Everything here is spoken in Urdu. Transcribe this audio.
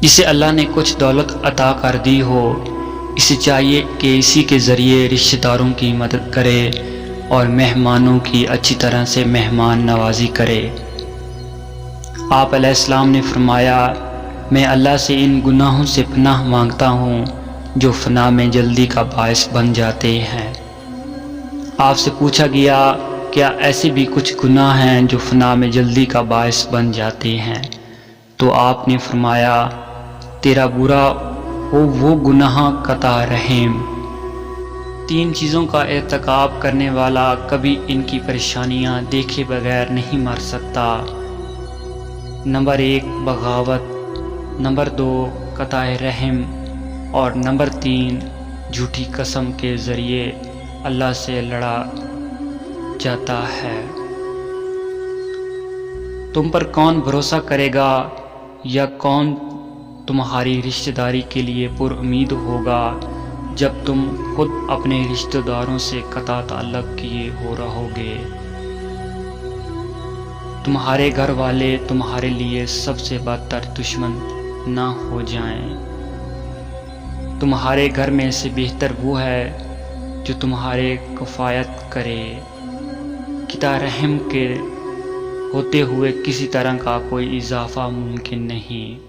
جسے اللہ نے کچھ دولت عطا کر دی ہو، اسے چاہیے کہ اسی کے ذریعے رشتہ داروں کی مدد کرے اور مہمانوں کی اچھی طرح سے مہمان نوازی کرے۔ آپ علیہ السلام نے فرمایا، میں اللہ سے ان گناہوں سے پناہ مانگتا ہوں جو فنا میں جلدی کا باعث بن جاتے ہیں۔ آپ سے پوچھا گیا، کیا ایسے بھی کچھ گناہ ہیں جو فنا میں جلدی کا باعث بن جاتے ہیں؟ تو آپ نے فرمایا، تیرا برا ہو وہ گناہ قطع رحم۔ 3 چیزوں کا ارتکاب کرنے والا کبھی ان کی پریشانیاں دیکھے بغیر نہیں مر سکتا۔ نمبر 1 بغاوت، نمبر 2 قطع رحم، اور نمبر 3 جھوٹی قسم کے ذریعے اللہ سے لڑا جاتا ہے۔ تم پر کون بھروسہ کرے گا یا کون تمہاری رشتہ داری کے لیے پر امید ہوگا جب تم خود اپنے رشتہ داروں سے قطع تعلق کیے ہو رہو گے؟ تمہارے گھر والے تمہارے لیے سب سے بدتر دشمن نہ ہو جائیں۔ تمہارے گھر میں سے بہتر وہ ہے جو تمہارے کفایت کرے۔ قطع رحم کے ہوتے ہوئے کسی طرح کا کوئی اضافہ ممکن نہیں۔